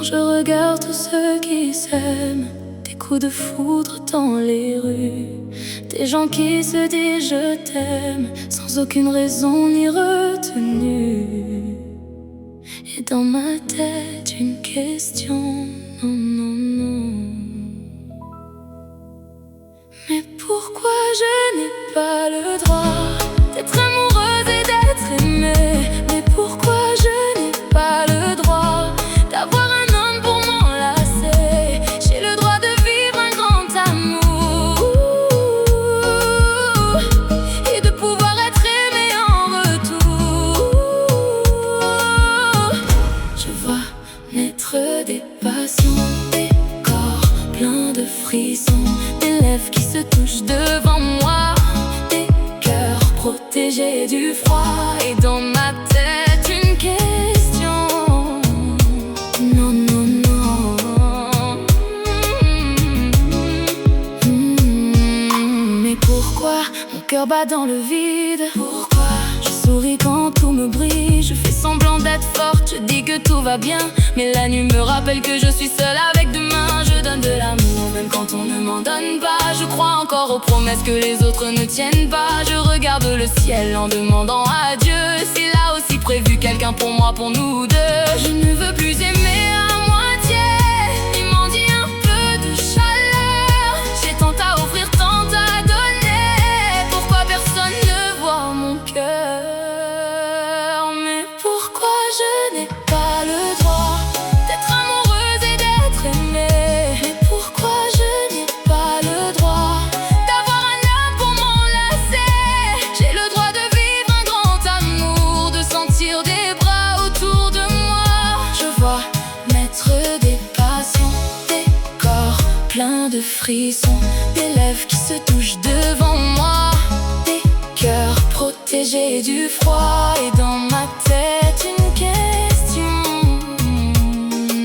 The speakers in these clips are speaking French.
je regarde tous ceux qui s'aiment, des coups de foudre dans les rues, des gens qui se disent je t'aime sans aucune raison ni retenue. Et dans ma tête une question, non, non, non. Mais pourquoi je n'ai pas le droit d'être amoureuse et d'être aimée? Mais pourquoi je n'ai pas le droit d'avoir un homme pour m'enlacer? J'ai le droit de vivre un grand amour et de pouvoir être aimée en retour. Je vois naître des passions, des corps pleins de frissons, des lèvres qui se touchent devant moi, des cœurs protégés du froid. Et dans ma tête une question, non, non, non. Mais pourquoi mon cœur bat dans le vide? Pourquoi je souris quand tout me brille? Je fais semblant d'être forte, je dis que tout va bien, mais la nuit me rappelle que je suis seule avec demain. Je donne de l'amour même quand on ne m'en donne pas. Je crois encore aux promesses que les autres ne tiennent pas. Je regarde le ciel en demandant à Dieu s'il a aussi prévu quelqu'un pour moi, pour nous deux. Je ne veux plus aimer à moitié, il m'en dit un peu de chaleur. J'ai tant à offrir, tant à donner, pourquoi personne ne voit mon cœur? Mais pourquoi je n'ai pas le droit d'être amoureuse et d'être aimée? Mais pourquoi je n'ai pas le droit d'avoir un homme pour m'enlacer? J'ai le droit de vivre un grand amour, de sentir des bras autour de moi. Je vois naître des passions, des corps pleins de frissons, des lèvres qui se touchent devant moi, des cœurs protégés du froid. Et dans ma tête une question,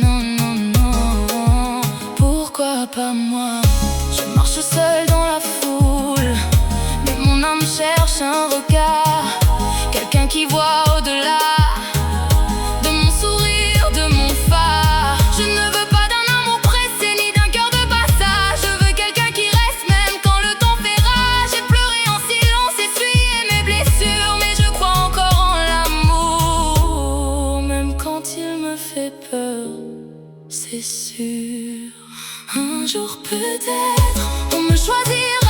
non, non, non. Pourquoi pas moi? Je marche seule dans la foule, mais mon âme cherche un regard, quelqu'un qui voit au-delà de mon sourire, de mon phare. Je ne veux pas d'un amour pressé ni d'un cœur de passage. Je veux quelqu'un qui reste même quand le temps fait rage. J'ai pleuré en silence, essuyé mes blessures, mais je crois encore en l'amour, même quand il me fait peur, c'est sûr. Un jour peut-être on me choisira.